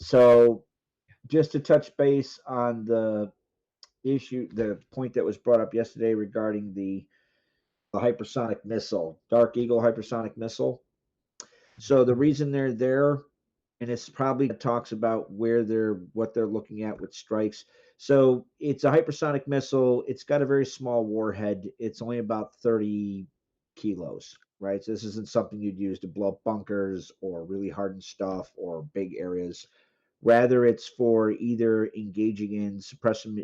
So just to touch base on the point that was brought up yesterday regarding the hypersonic missile, Dark Eagle hypersonic missile. So the reason they're there, and it's probably talks about what they're looking at with strikes. So it's a hypersonic missile. It's got a very small warhead. It's only about 30 kilos, right? So this isn't something you'd use to blow up bunkers or really hardened stuff or big areas. Rather, it's for either engaging in suppression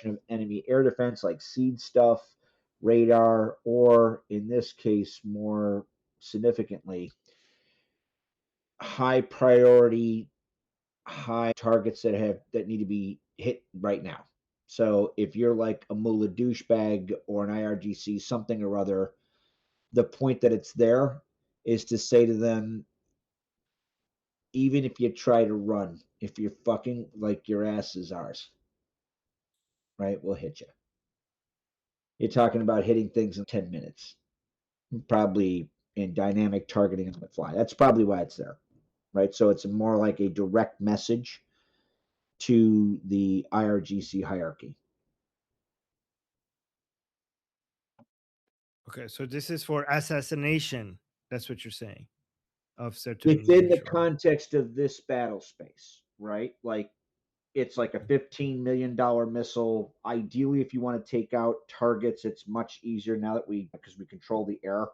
of enemy air defense, like seed stuff, radar, or in this case, more significantly, high priority, high targets that need to be hit right now. So if you're like a Mullah douchebag or an IRGC, something or other, the point that it's there is to say to them, even if you try to run, if you're fucking like your ass is ours, right? We'll hit you. You're talking about hitting things in 10 minutes, probably in dynamic targeting on the fly. That's probably why it's there, right? So it's more like a direct message to the IRGC hierarchy. Okay, so this is for assassination. That's what you're saying, of certain Within the individual. context of this battle space, right? Like it's like a $15 million missile. Ideally, if you want to take out targets, it's much easier now that because we control the air,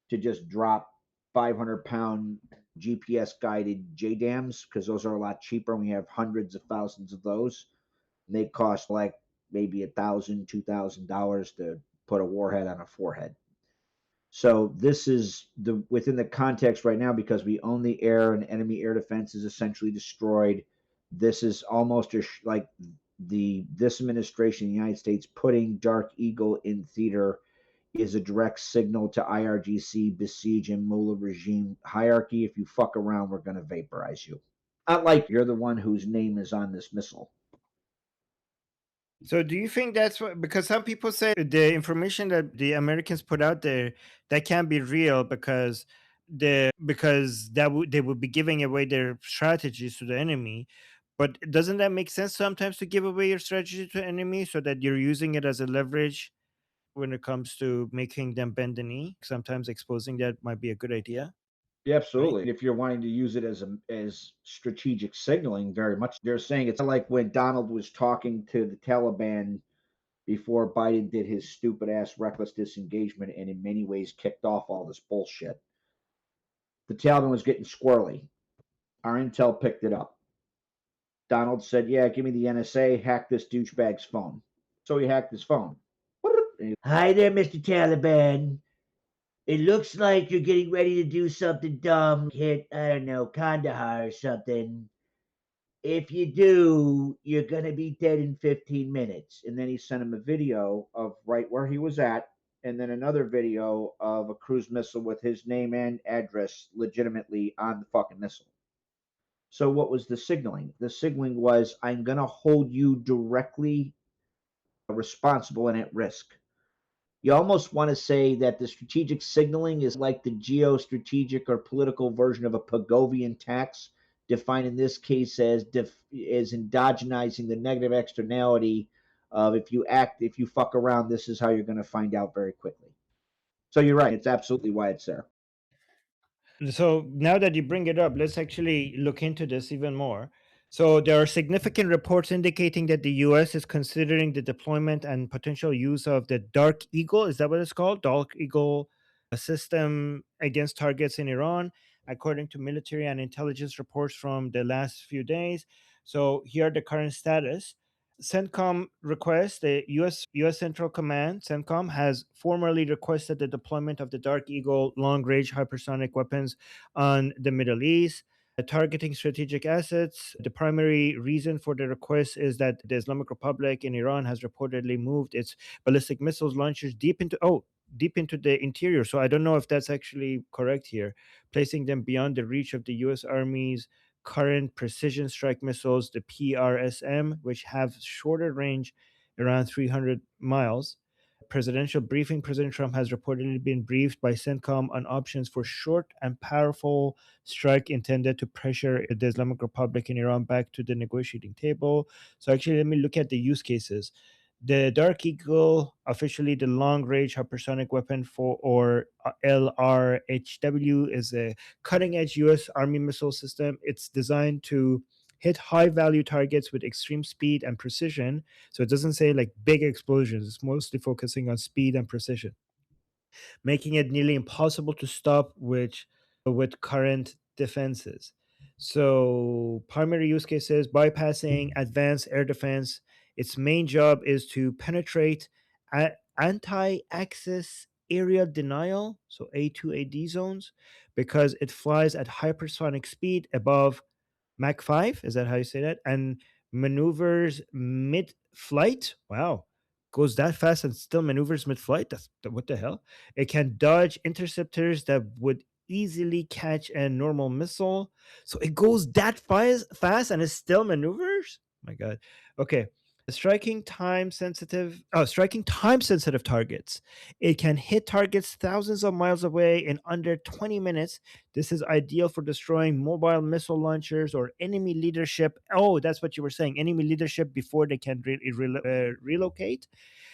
to just drop 500-pound GPS guided JDAMs, because those are a lot cheaper. And we have hundreds of thousands of those. And they cost like maybe $1,000, $2,000 to put a warhead on a forehead. So this is within the context right now, because we own the air and enemy air defense is essentially destroyed. This is almost like this administration in the United States putting Dark Eagle in theater is a direct signal to IRGC, besiege, and Mullah regime hierarchy. If you fuck around, we're going to vaporize you. Not like you're the one whose name is on this missile. So do you think that's what, because some people say the information that the Americans put out there, that can't be real because they would be giving away their strategies to the enemy. But doesn't that make sense sometimes to give away your strategy to the enemy so that you're using it as a leverage when it comes to making them bend the knee? Sometimes exposing that might be a good idea. Yeah, Right? absolutely. If you're wanting to use it as strategic signaling, very much they're saying it's like when Donald was talking to the Taliban before Biden did his stupid ass reckless disengagement and in many ways kicked off all this bullshit. The Taliban was getting squirrely. Our intel picked it up. Donald said, "Yeah, give me the NSA, hack this douchebag's phone." So he hacked his phone. Hi there, Mr. Taliban. It looks like you're getting ready to do something dumb. Hit, I don't know, Kandahar or something. If you do, you're going to be dead in 15 minutes. And then he sent him a video of right where he was at, and then another video of a cruise missile with his name and address legitimately on the fucking missile. So, what was the signaling? The signaling was, I'm going to hold you directly responsible and at risk. You almost want to say that the strategic signaling is like the geostrategic or political version of a Pigovian tax, defined in this case as endogenizing the negative externality of if you fuck around, this is how you're going to find out very quickly. So you're right. It's absolutely why it's there. So now that you bring it up, let's actually look into this even more. So there are significant reports indicating that the US is considering the deployment and potential use of the Dark Eagle. Is that what it's called? Dark Eagle system against targets in Iran, according to military and intelligence reports from the last few days. So here are the current status. CENTCOM requests the US Central Command, CENTCOM, has formally requested the deployment of the Dark Eagle long range hypersonic weapons on the Middle East, targeting strategic assets. The primary reason for the request is that the Islamic Republic in Iran has reportedly moved its ballistic missiles launchers deep into the interior. So I don't know if that's actually correct here, placing them beyond the reach of the US Army's current precision strike missiles, the PRSM, which have shorter range, around 300 miles. presidential briefing, President Trump has reportedly been briefed by CENTCOM on options for short and powerful strike intended to pressure the Islamic Republic in Iran back to the negotiating table. So actually, let me look at the use cases. The Dark Eagle, officially the long-range hypersonic weapon or LRHW, is a cutting-edge U.S. Army missile system. It's designed to hit high-value targets with extreme speed and precision. So it doesn't say like big explosions. It's mostly focusing on speed and precision, making it nearly impossible to stop with current defenses. So primary use cases: bypassing advanced air defense. Its main job is to penetrate anti-access area denial, so A2AD zones, because it flies at hypersonic speed above Mach 5, is that how you say that? And maneuvers mid flight. Wow. Goes that fast and still maneuvers mid flight? What the hell? It can dodge interceptors that would easily catch a normal missile. So it goes that fast and it still maneuvers? My God. Okay. Striking time sensitive targets. It can hit targets thousands of miles away in under 20 minutes. This is ideal for destroying mobile missile launchers or enemy leadership. Oh, that's what you were saying. Enemy leadership before they can relocate.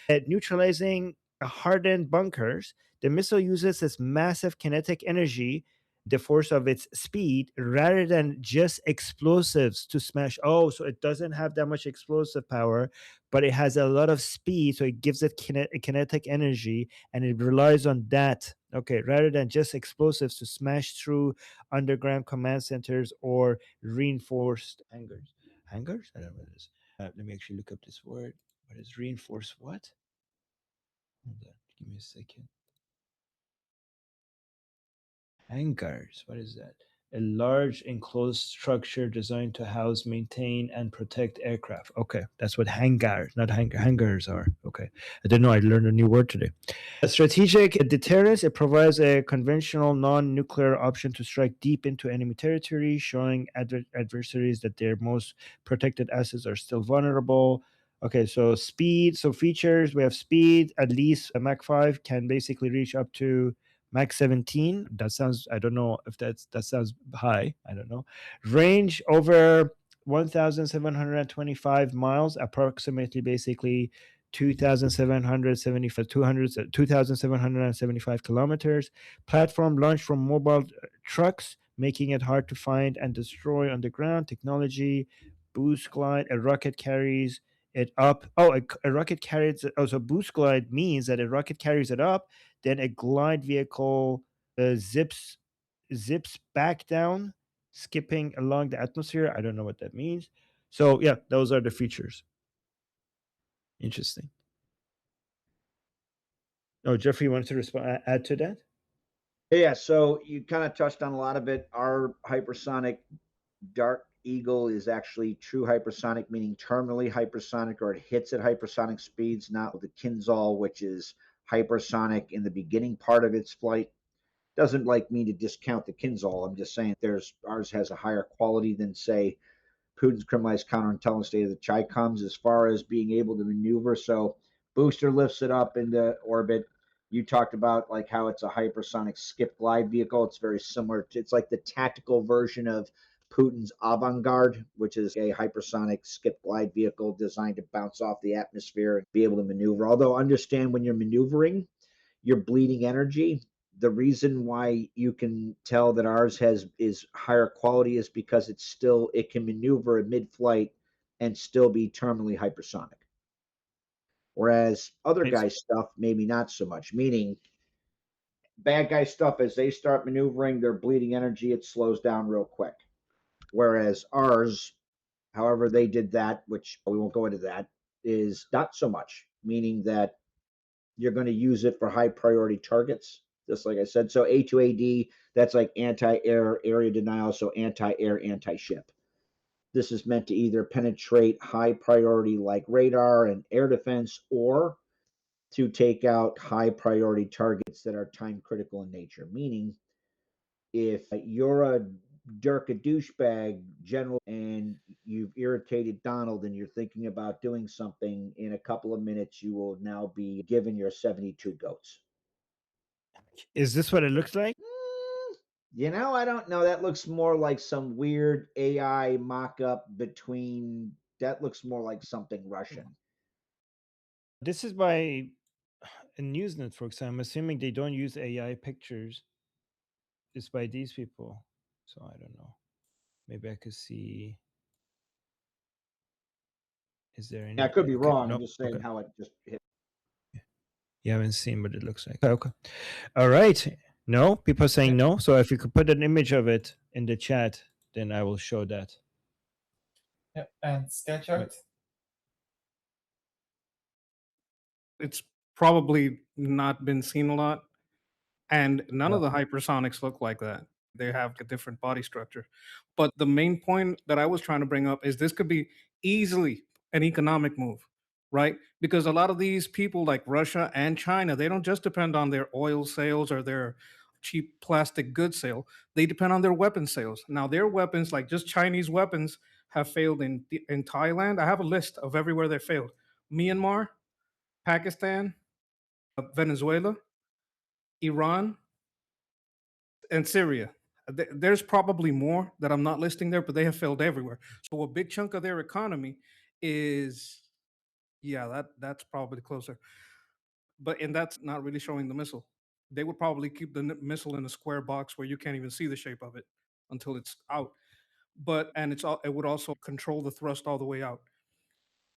Neutralizing hardened bunkers. The missile uses its massive kinetic energy, the force of its speed, rather than just explosives to smash. Oh, so it doesn't have that much explosive power, but it has a lot of speed, so it gives it kinetic energy, and it relies on that. Okay, rather than just explosives to smash through underground command centers or reinforced hangars. Hangars? I don't know what it is. Let me actually look up this word. What is reinforced? What? Hold on. Give me a second. Hangars. What is that? A large enclosed structure designed to house, maintain, and protect aircraft. Okay, that's what hangars, not hangars are. Okay, I didn't know. I learned a new word today. A strategic deterrence. It provides a conventional non-nuclear option to strike deep into enemy territory, showing adversaries that their most protected assets are still vulnerable. Okay, so speed. So features, we have speed, at least a Mach 5 can basically reach up to Mach 17. That sounds, I don't know if that sounds high. I don't know. Range over 1,725 miles, approximately basically 2,775 kilometers. Platform launched from mobile trucks, making it hard to find and destroy on the ground. Technology, boost glide, a rocket carries it up. Oh, a rocket carries. Oh, so boost glide means that a rocket carries it up, then a glide vehicle zips back down, skipping along the atmosphere. I don't know what that means. So yeah, those are the features. Interesting. Oh, Jeffrey, you wanted to add to that? Yeah, so you kind of touched on a lot of it. Our hypersonic Dark Eagle is actually true hypersonic, meaning terminally hypersonic, or it hits at hypersonic speeds, not with the Kinzhal, which is hypersonic in the beginning part of its flight. Doesn't like mean to discount the Kinzhal. I'm just saying ours has a higher quality than, say, Putin's criminalized counterintelligence data, the CHICOMs, as far as being able to maneuver. So booster lifts it up into orbit. You talked about like how it's a hypersonic skip glide vehicle. It's very similar to, it's like the tactical version of Putin's Avangard, which is a hypersonic skip glide vehicle designed to bounce off the atmosphere and be able to maneuver. Although understand when you're maneuvering, you're bleeding energy. The reason why you can tell that ours is higher quality is because it can maneuver in mid-flight and still be terminally hypersonic. Whereas other It's guys' stuff, maybe not so much. Meaning, bad guy stuff, as they start maneuvering, they're bleeding energy, it slows down real quick. Whereas ours, however they did that, which we won't go into that, is not so much. Meaning that you're going to use it for high priority targets, just like I said. So A2AD, that's like anti-air area denial, so anti-air, anti-ship. This is meant to either penetrate high priority like radar and air defense, or to take out high priority targets that are time critical in nature. Meaning, if you're a Dirk a douchebag general and you've irritated Donald and you're thinking about doing something, in a couple of minutes, you will now be given your 72 goats. Is this what it looks like? I don't know. That looks more like some weird AI mock up between, that looks more like something Russian. This is by a news network, so I'm assuming they don't use AI pictures. It's by these people. So I don't know. Maybe I could see. Is there any? I could be Okay, wrong. I'm no. just saying Okay. how it just hit. You haven't seen what it looks like. Okay. All right. No, people are saying no. So if you could put an image of it in the chat, then I will show that. Yep, and sketch art. It's probably not been seen a lot, and none of the hypersonics look like that. They have a different body structure. But the main point that I was trying to bring up is this could be easily an economic move, right? Because a lot of these people like Russia and China, they don't just depend on their oil sales or their cheap plastic goods sale. They depend on their weapon sales. Now their weapons, like just Chinese weapons, have failed in Thailand. I have a list of everywhere they failed. Myanmar, Pakistan, Venezuela, Iran, and Syria. There's probably more that I'm not listing there, but they have failed everywhere. So a big chunk of their economy is, yeah, that's probably closer. And that's not really showing the missile. They would probably keep the missile in a square box where you can't even see the shape of it until it's out. It would also control the thrust all the way out.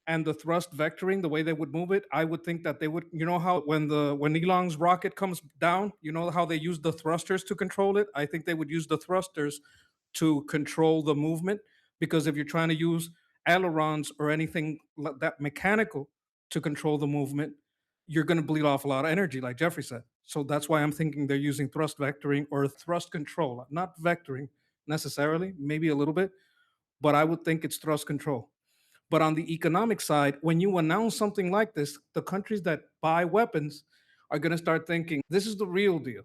And the thrust vectoring, the way they would move it, I would think that they would, you know how when Elon's rocket comes down, you know how they use the thrusters to control it? I think they would use the thrusters to control the movement, because if you're trying to use ailerons or anything like that mechanical to control the movement, you're going to bleed off a lot of energy, like Jeffrey said. So that's why I'm thinking they're using thrust vectoring or thrust control, not vectoring necessarily, maybe a little bit, but I would think it's thrust control. But on the economic side, when you announce something like this, the countries that buy weapons are going to start thinking, this is the real deal.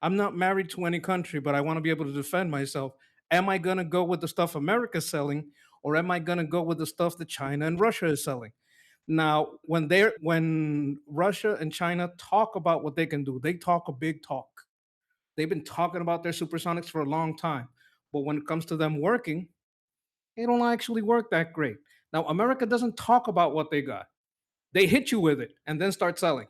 I'm not married to any country, but I want to be able to defend myself. Am I going to go with the stuff America's selling, or am I going to go with the stuff that China and Russia is selling? Now, when Russia and China talk about what they can do, they talk a big talk. They've been talking about their supersonics for a long time. But when it comes to them working, they don't actually work that great. Now, America doesn't talk about what they got. They hit you with it and then start selling.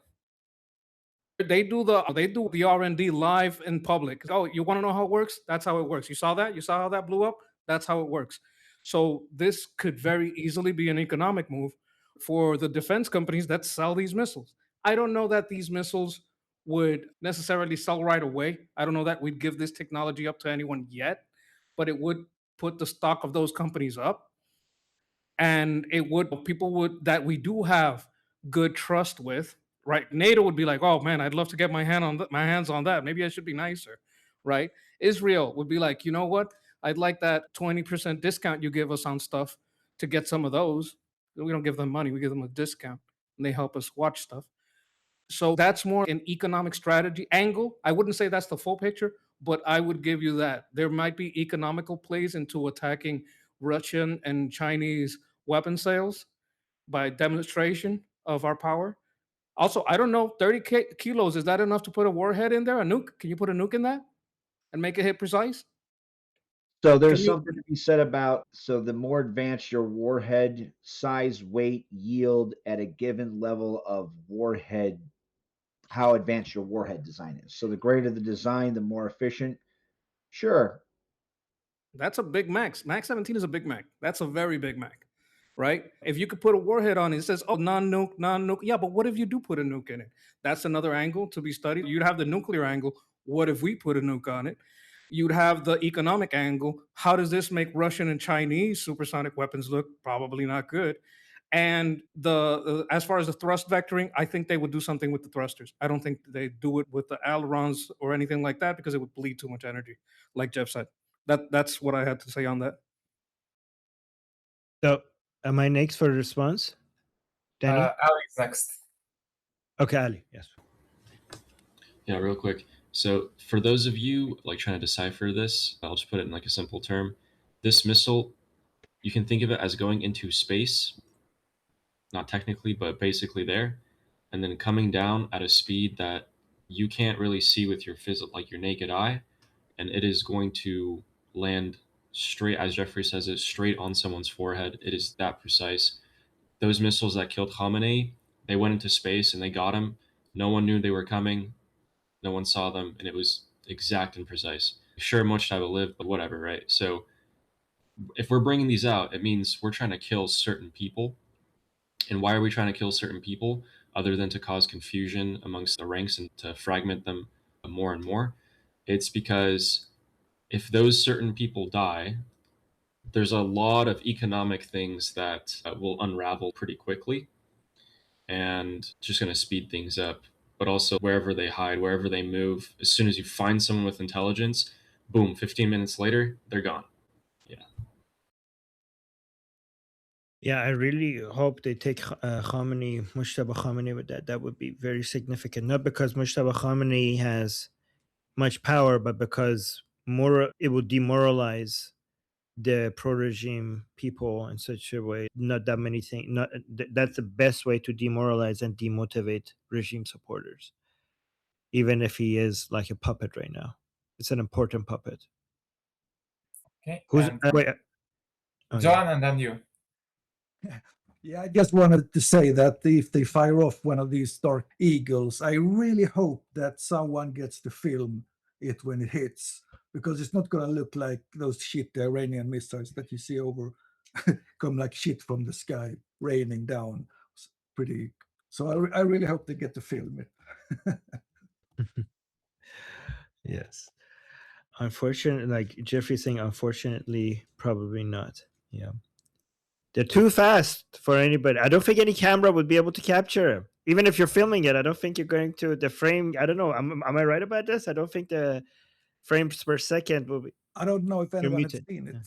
They do the R&D live in public. Oh, you want to know how it works? That's how it works. You saw that? You saw how that blew up? That's how it works. So this could very easily be an economic move for the defense companies that sell these missiles. I don't know that these missiles would necessarily sell right away. I don't know that we'd give this technology up to anyone yet, but it would put the stock of those companies up, and it would people would that we do have good trust with, right? NATO would be like, oh man, I'd love to get my hands on that. Maybe I should be nicer, right? Israel would be like, you know what? I'd like that 20% discount you give us on stuff to get some of those. We don't give them money, we give them a discount, and they help us watch stuff. So that's more an economic strategy angle. I wouldn't say that's the full picture, but I would give you that. There might be economical plays into attacking Russian and Chinese weapon sales by demonstration of our power. Also, I don't know, 30 kilos, is that enough to put a warhead in there? A nuke? Can you put a nuke in that and make it hit precise? So there's something to be said about, so the more advanced your warhead size, weight, yield at a given level of warhead, how advanced your warhead design is. So the greater the design, the more efficient. Sure. That's a big max. Max 17 is a big Mac. That's a very big Mac, right? If you could put a warhead on it, it says, oh, non-nuke, non-nuke. Yeah, but what if you do put a nuke in it? That's another angle to be studied. You'd have the nuclear angle. What if we put a nuke on it? You'd have the economic angle. How does this make Russian and Chinese supersonic weapons look? Probably not good. And as far as the thrust vectoring, I think they would do something with the thrusters. I don't think they do it with the ailerons or anything like that, because it would bleed too much energy, like Jeff said. That's what I had to say on that. So, am I next for a response? Danny? Ali's next. Okay, Ali, yes. Yeah, real quick. So for those of you like trying to decipher this, I'll just put it in like a simple term. This missile, You can think of it as going into space, not technically, but basically there, and then coming down at a speed that you can't really see with your like your naked eye, and it is going to land straight, as Jeffrey says it, straight on someone's forehead. It is that precise. Those missiles that killed Khamenei, they went into space and they got him. No one knew they were coming. No one saw them, and it was exact and precise. Sure, much time will live, but whatever, right? So if we're bringing these out, it means we're trying to kill certain people. And why are we trying to kill certain people other than to cause confusion amongst the ranks and to fragment them more and more? It's because if those certain people die, there's a lot of economic things that will unravel pretty quickly and just going to speed things up. But also, wherever they hide, wherever they move, as soon as you find someone with intelligence, boom, 15 minutes later, they're gone. Yeah. Yeah, I really hope they take Khamenei, Mujtaba Khamenei with that. That would be very significant. Not because Mujtaba Khamenei has much power, but because it would demoralize the pro-regime people in such a way. Not that many things. Not that's the best way to demoralize and demotivate regime supporters, even if he is like a puppet right now. It's an important puppet. Okay. Who's And wait? Oh, yeah. John, and then you. Yeah, I just wanted to say that if they fire off one of these Dark Eagles, I really hope that someone gets to film it when it hits, because it's not going to look like those shit Iranian missiles that you see over come like shit from the sky, raining down. It's pretty. So I really hope they get to film it. Yes. Unfortunately, like Jeffrey saying, unfortunately, probably not. Yeah. They're too fast for anybody. I don't think any camera would be able to capture him. Even if you're filming it, I don't think you're going to the frame. I don't know. Am I right about this? I don't think the frames per second will be. I don't know if anyone has muted. seen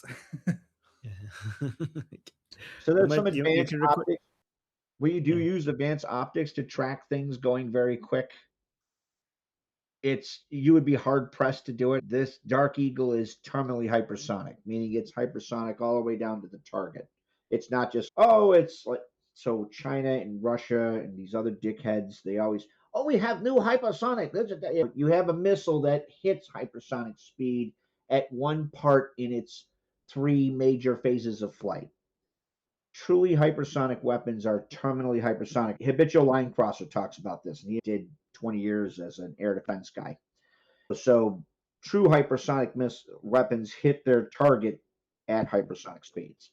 it. Yeah. So there's some You advanced can record. optics. When you do Yeah. use advanced optics to track things going very quick, you would be hard pressed to do it. This Dark Eagle is terminally hypersonic, meaning it's hypersonic all the way down to the target. It's not just it's like so China and Russia and these other dickheads, they always we have new hypersonic. You have a missile that hits hypersonic speed at one part in its three major phases of flight. Truly hypersonic weapons are terminally hypersonic. Habitual Line Crosser talks about this, and he did 20 years as an air defense guy. So true hypersonic weapons hit their target at hypersonic speeds.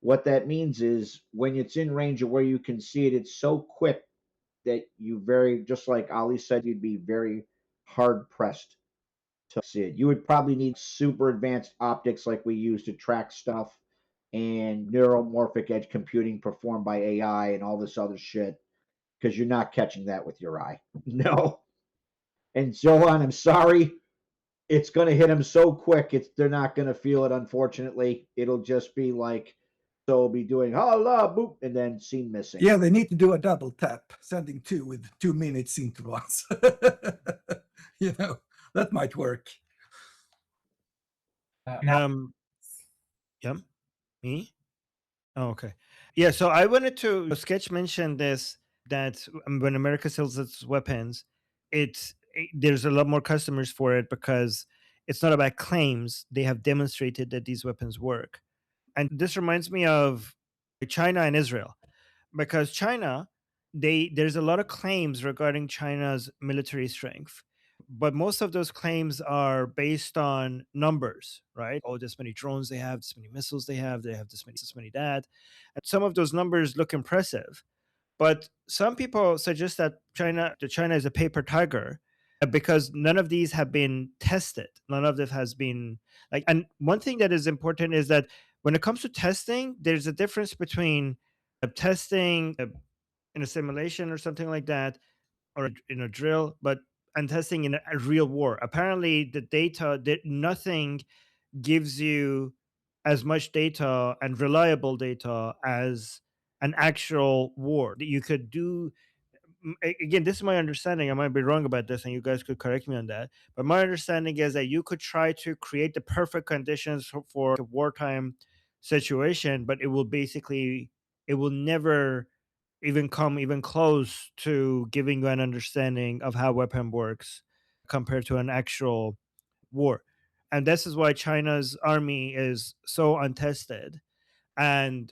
What that means is when it's in range of where you can see it, it's so quick that just like Ali said, you'd be very hard pressed to see it. You would probably need super advanced optics like we use to track stuff and neuromorphic edge computing performed by AI and all this other shit, because you're not catching that with your eye. No. And Zohan, I'm sorry, it's going to hit them so quick, they're not going to feel it, unfortunately. It'll just be like, so be doing, holla, boop, and then scene missing. Yeah, they need to do a double tap, sending two with 2 minutes intervals. That might work. Now, Yeah, me. Oh, okay. Yeah, so I wanted to sketch mention this, that when America sells its weapons, there's a lot more customers for it because it's not about claims. They have demonstrated that these weapons work. And this reminds me of China and Israel, because China, there's a lot of claims regarding China's military strength, but most of those claims are based on numbers, right? Oh, this many drones they have, this many missiles they have this many that. And some of those numbers look impressive, but some people suggest that China is a paper tiger, because none of these have been tested. None of this has been like. And one thing that is important is that when it comes to testing, there's a difference between testing in a simulation or something like that, or in a drill, and testing in a real war. Apparently, the data that nothing gives you as much data and reliable data as an actual war that you could do. Again, this is my understanding. I might be wrong about this, and you guys could correct me on that. But my understanding is that you could try to create the perfect conditions for a wartime situation, but it will never even come even close to giving you an understanding of how weapon works compared to an actual war. And this is why China's army is so untested. And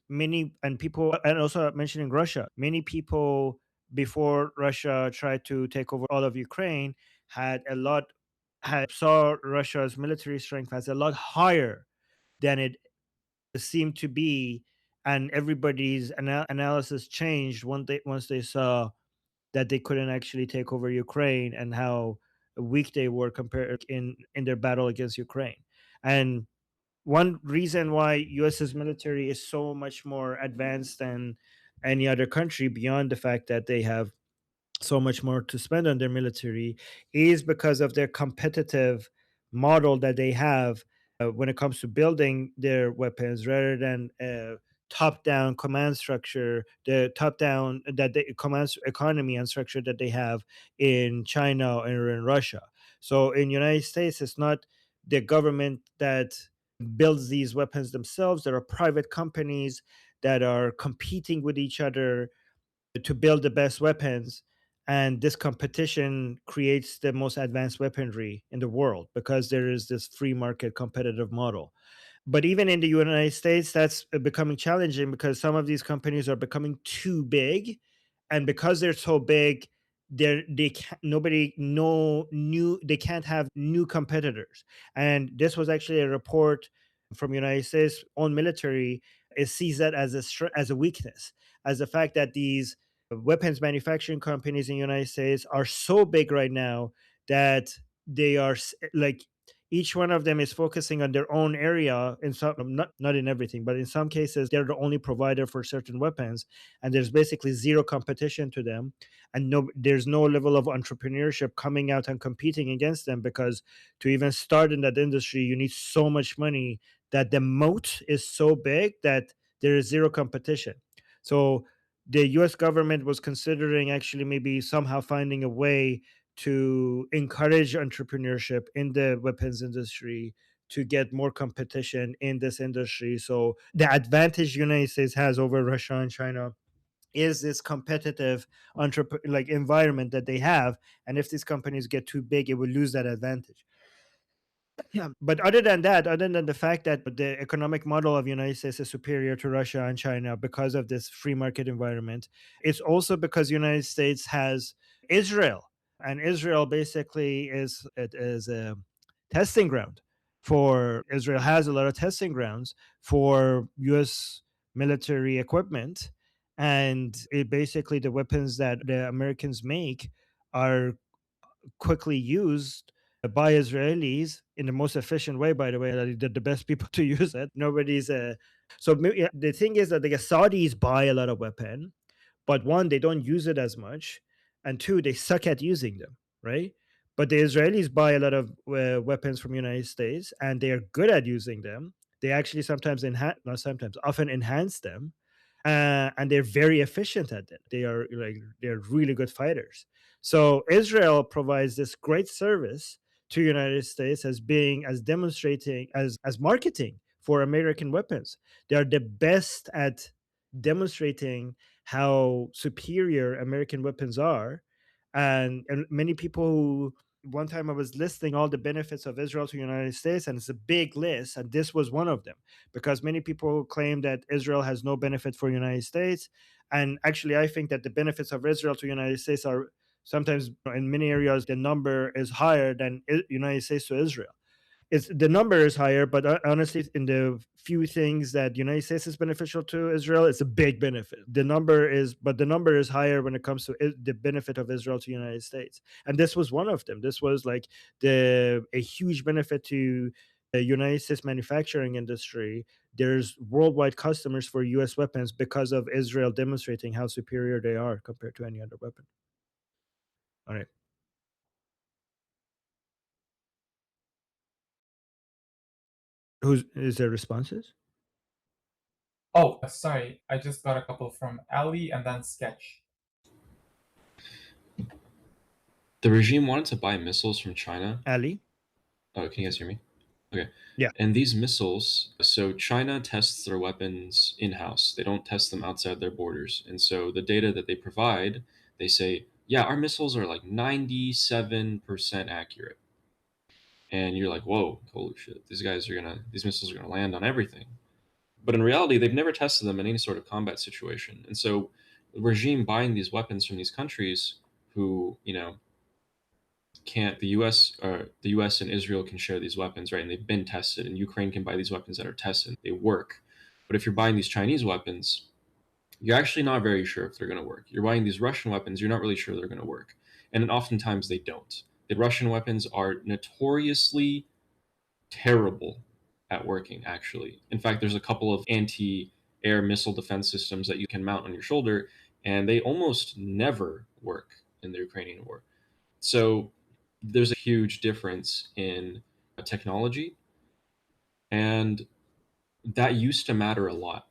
people, and also mentioning Russia, many people before Russia tried to take over all of Ukraine had saw Russia's military strength as a lot higher than it seemed to be, and everybody's analysis changed once they saw that they couldn't actually take over Ukraine and how weak they were compared in their battle against Ukraine. And one reason why US's military is so much more advanced than any other country, beyond the fact that they have so much more to spend on their military, is because of their competitive model that they have when it comes to building their weapons, rather than top-down command structure, the top-down that the command economy and structure that they have in China or in Russia. So in United States, it's not the government that builds these weapons themselves. There are private companies that are competing with each other to build the best weapons, and this competition creates the most advanced weaponry in the world because there is this free market competitive model. But even in the United States, that's becoming challenging because some of these companies are becoming too big, and because they're so big, they can't, nobody no new they can't have new competitors. And this was actually a report from United States own military. It sees that as as a weakness, as the fact that these weapons manufacturing companies in the United States are so big right now that they are like, each one of them is focusing on their own area, in some, not in everything, but in some cases they're the only provider for certain weapons, and there's basically zero competition to them, and there's no level of entrepreneurship coming out and competing against them, because to even start in that industry you need so much money that the moat is so big that there is zero competition. So the US government was considering actually maybe somehow finding a way to encourage entrepreneurship in the weapons industry to get more competition in this industry. So the advantage United States has over Russia and China is this competitive environment that they have, and if these companies get too big, it will lose that advantage. Yeah, but other than that, other than the fact that the economic model of United States is superior to Russia and China because of this free market environment, it's also because United States has Israel, and Israel basically is a testing ground for Israel has a lot of testing grounds for U.S. military equipment, and it basically the weapons that the Americans make are quickly used by Israelis in the most efficient way. By the way, they're the best people to use it. Nobody's yeah, the thing is that the Saudis buy a lot of weapon, but one, they don't use it as much, and two, they suck at using them, right? But the Israelis buy a lot of weapons from United States, and they are good at using them. They actually sometimes not sometimes, often enhance them, and they're very efficient at it. They're really good fighters. So Israel provides this great service to United States as being as demonstrating as marketing for American weapons. They are the best at demonstrating how superior American weapons are, and many people who, one time I was listing all the benefits of Israel to the United States, and it's a big list, and this was one of them, because many people claim that Israel has no benefit for the United States. And actually, I think that the benefits of Israel to the United States are sometimes, in many areas, the number is higher than United States to Israel. It's the number is higher, but honestly, in the few things that United States is beneficial to Israel, it's a big benefit. The number is higher when it comes to the benefit of Israel to the United States, and this was one of them. This was like a huge benefit to the United States manufacturing industry. There's worldwide customers for U.S. weapons because of Israel demonstrating how superior they are compared to any other weapon. All right. Is there responses? Oh, sorry. I just got a couple from Ali and then Sketch. The regime wanted to buy missiles from China. Ali? Oh, can you guys hear me? Okay. Yeah. And these missiles, so China tests their weapons in-house. They don't test them outside their borders. And so the data that they provide, they say, yeah, our missiles are like 97% accurate. And you're like, whoa, holy shit, these missiles are gonna land on everything. But in reality, they've never tested them in any sort of combat situation. And so the regime buying these weapons from these countries who, can't the US and Israel can share these weapons, right? And they've been tested, and Ukraine can buy these weapons that are tested. They work. But if you're buying these Chinese weapons, you're actually not very sure if they're going to work. You're buying these Russian weapons, you're not really sure they're going to work. And oftentimes they don't. The Russian weapons are notoriously terrible at working, actually. In fact, there's a couple of anti-air missile defense systems that you can mount on your shoulder, and they almost never work in the Ukrainian war. So there's a huge difference in technology, and that used to matter a lot.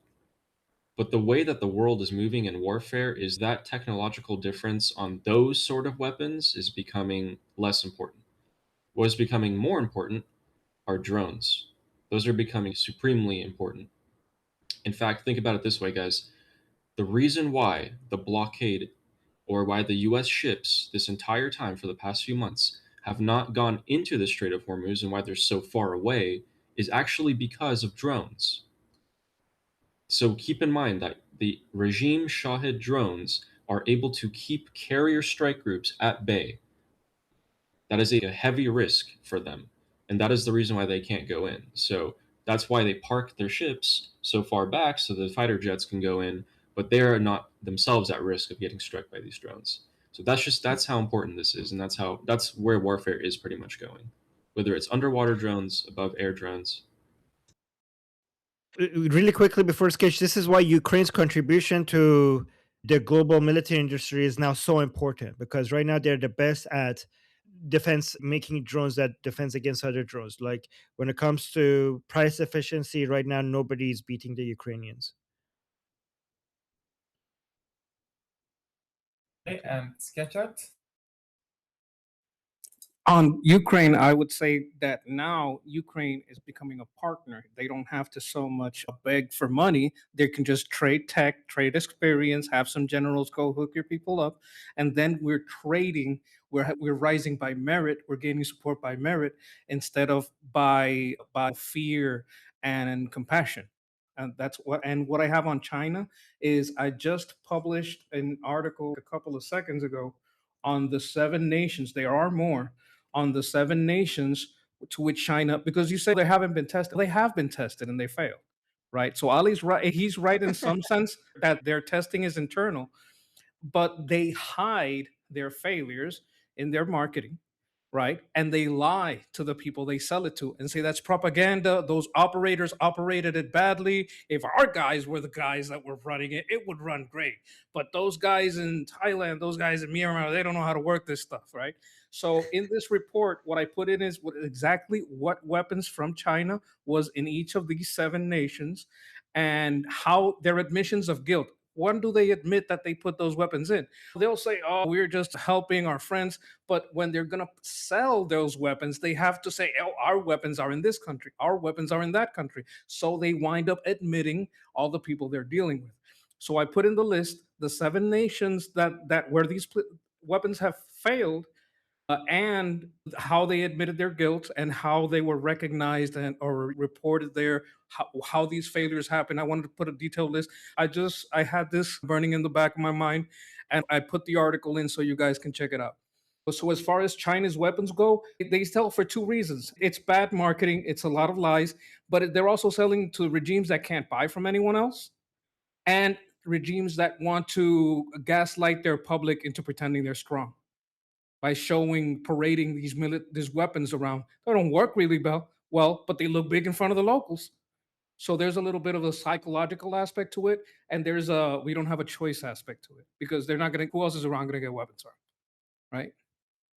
But the way that the world is moving in warfare is that technological difference on those sort of weapons is becoming less important. What is becoming more important are drones. Those are becoming supremely important. In fact, think about it this way, guys. The reason why the blockade or why the US ships this entire time for the past few months have not gone into the Strait of Hormuz and why they're so far away is actually because of drones. So keep in mind that the regime Shahed drones are able to keep carrier strike groups at bay. That is a heavy risk for them. And that is the reason why they can't go in. So that's why they park their ships so far back so the fighter jets can go in, but they are not themselves at risk of getting struck by these drones. So that's how important this is, and that's where warfare is pretty much going. Whether it's underwater drones, above air drones. Really quickly before Sketch, this is why Ukraine's contribution to the global military industry is now so important, because right now they're the best at defense, making drones that defense against other drones. Like when it comes to price efficiency, right now nobody's beating the Ukrainians. Okay, and SketchUp. On Ukraine, I would say that now Ukraine is becoming a partner. They don't have to so much beg for money. They can just trade tech, trade experience, have some generals go hook your people up, and then we're trading. We're rising by merit. We're gaining support by merit instead of by fear and compassion. And that's what. And what I have on China is I just published an article a couple of seconds ago on the 7 nations. There are more on the 7 nations to which China, because you say they haven't been tested. They have been tested and they failed, right? So Ali's right. He's right in some sense that their testing is internal, but they hide their failures in their marketing, right? And they lie to the people they sell it to and say that's propaganda. Those operators operated it badly. If our guys were the guys that were running it, it would run great. But those guys in Thailand, those guys in Myanmar, they don't know how to work this stuff, right? So in this report, what I put in is exactly what weapons from China was in each of these 7 nations and how their admissions of guilt. When do they admit that they put those weapons in? They'll say, oh, we're just helping our friends. But when they're going to sell those weapons, they have to say, oh, our weapons are in this country. Our weapons are in that country. So they wind up admitting all the people they're dealing with. So I put in the list the 7 nations that where these weapons have failed, and how they admitted their guilt and how they were recognized and or reported their how these failures happened. I wanted to put a detailed list. I had this burning in the back of my mind, and I put the article in so you guys can check it out. So as far as China's weapons go, they sell for 2 reasons. It's bad marketing, it's a lot of lies, but they're also selling to regimes that can't buy from anyone else and regimes that want to gaslight their public into pretending they're strong by parading these weapons around. They don't work really well, but they look big in front of the locals. So there's a little bit of a psychological aspect to it, and there's a we don't have a choice aspect to it because they're not going to. Who else is around going to get weapons right?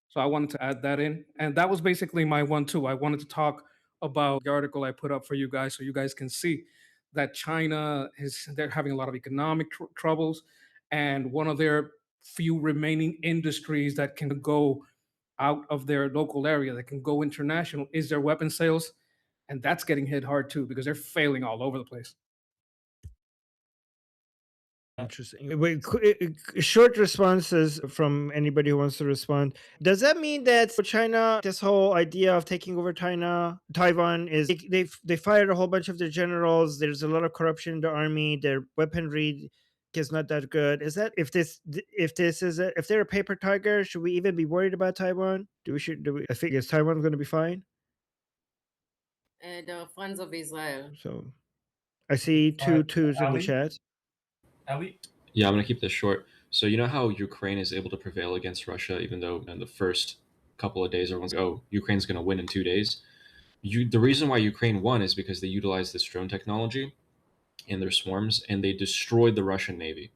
So I wanted to add that in, and that was basically my 1-2. I wanted to talk about the article I put up for you guys, so you guys can see that China they're having a lot of economic troubles, and one of their few remaining industries that can go out of their local area, that can go international, is their weapon sales. and that's getting hit hard too because they're failing all over the place. Interesting. Wait, short responses from anybody who wants to respond. Does that mean that for China, this whole idea of taking over Taiwan is they fired a whole bunch of their generals? There's a lot of corruption in the army. Their weaponry is not that good. Is that if they're a paper tiger, should we even be worried about Taiwan? I think is Taiwan going to be fine? The funds of Israel. So I see two twos in the Ali? chat. Ali? Yeah, I'm gonna keep this short. So you know how Ukraine is able to prevail against Russia, even though in the first couple of days everyone's like, "Oh, Ukraine's gonna win in 2 days." The reason why Ukraine won is because they utilized this drone technology in their swarms, and they destroyed the Russian navy.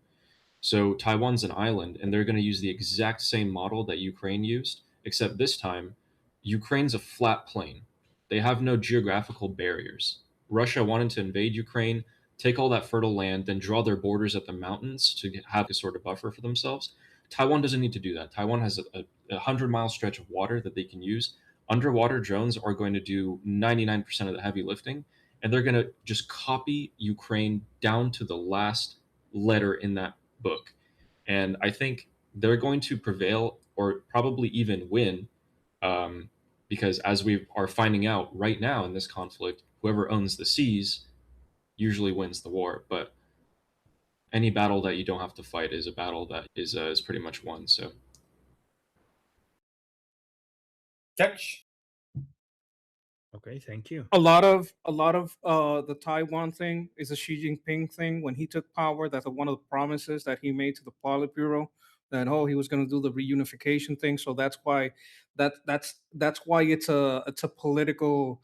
So Taiwan's an island, and they're going to use the exact same model that Ukraine used, except this time, Ukraine's a flat plain. They have no geographical barriers. Russia wanted to invade Ukraine, take all that fertile land, then draw their borders at the mountains to have a sort of buffer for themselves. Taiwan doesn't need to do that. Taiwan has a 100-mile stretch of water that they can use. Underwater drones are going to do 99% of the heavy lifting, and they're going to just copy Ukraine down to the last letter in that book. And I think they're going to prevail or probably even win, because as we are finding out right now in this conflict, whoever owns the seas usually wins the war. But any battle that you don't have to fight is a battle that is pretty much won. So Sketch? Okay, thank you. A lot of the Taiwan thing is a Xi Jinping thing. When he took power, that's one of the promises that he made to the Politburo, that he was going to do the reunification thing. So that's why that's why it's a political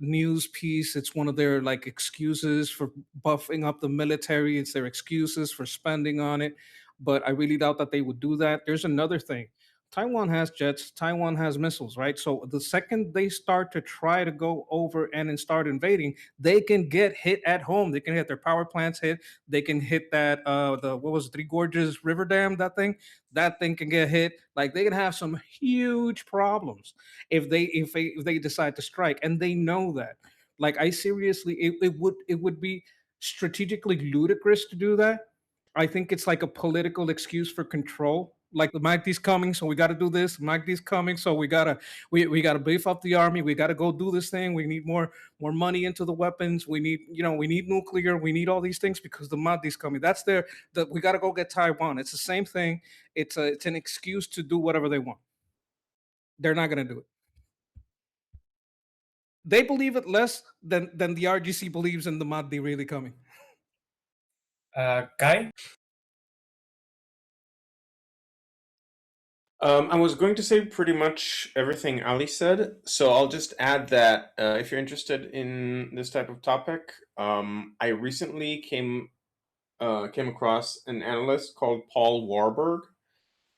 news piece. It's one of their like excuses for buffing up the military. It's their excuses for spending on it. But I really doubt that they would do that. There's another thing. Taiwan has jets, Taiwan has missiles, right? So the second they start to try to go over and start invading, they can get hit at home. They can hit their power plants hit. They can hit that what was it, Three Gorges River Dam, that thing can get hit. Like they can have some huge problems if they decide to strike, and they know that. Like I seriously, it would be strategically ludicrous to do that. I think it's like a political excuse for control. Like the MACD's coming, so we got to do this. MACD's coming, so we gotta beef up the army. We got to go do this thing. We need more money into the weapons. We need nuclear. We need all these things because the MACD's coming. We got to go get Taiwan. It's the same thing. It's an excuse to do whatever they want. They're not gonna do it. They believe it less than the IRGC believes in the Mahdi really coming. Guy? I was going to say pretty much everything Ali said, so I'll just add that if you're interested in this type of topic, I recently came across an analyst called Paul Warburg,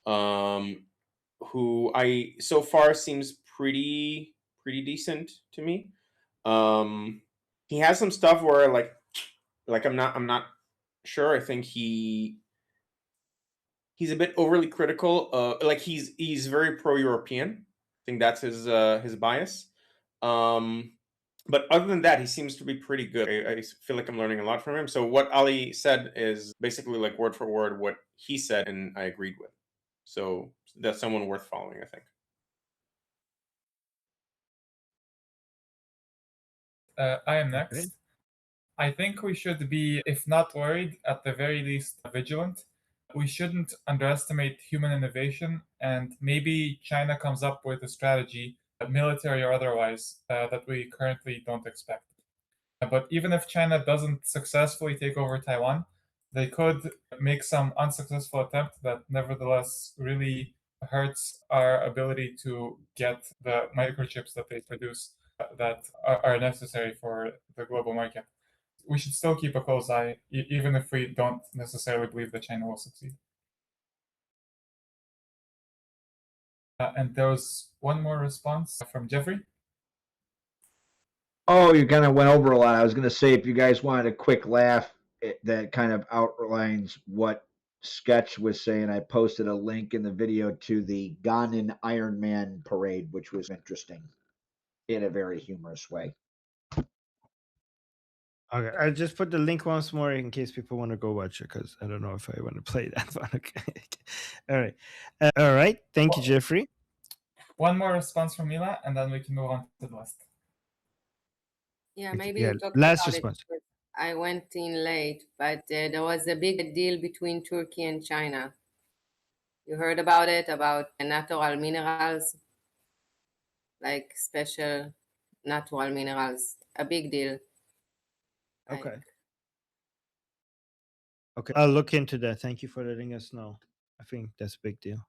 who so far seems pretty decent to me. He has some stuff where like I'm not sure. I think he's a bit overly critical. Like he's very pro-European. I think that's his bias. But other than that, he seems to be pretty good. I feel like I'm learning a lot from him. So what Ali said is basically like word for word what he said, and I agreed with. So that's someone worth following, I think. I am next. Okay. I think we should be, if not worried, at the very least vigilant. We shouldn't underestimate human innovation, and maybe China comes up with a strategy, military or otherwise, that we currently don't expect. But even if China doesn't successfully take over Taiwan, they could make some unsuccessful attempt that nevertheless really hurts our ability to get the microchips that they produce that are necessary for the global market. We should still keep a close eye, even if we don't necessarily believe that China will succeed. And there was one more response from Jeffrey. Oh, you kind of went over a lot. I was going to say, if you guys wanted a quick laugh, that kind of outlines what Sketch was saying. I posted a link in the video to the Ghanaian Iron Man parade, which was interesting in a very humorous way. Okay, I just put the link once more in case people want to go watch it, because I don't know if I want to play that one. Okay. All right. All right. Thank you, Jeffrey. One more response from Mila, and then we can move on to the list. Yeah, Okay, maybe yeah, you talked last about response. it. I went in late, but there was a big deal between Turkey and China. You heard about it, about natural minerals, like special natural minerals. A big deal. Okay. Like, Okay. I'll look into that. Thank you for letting us know. I think that's a big deal.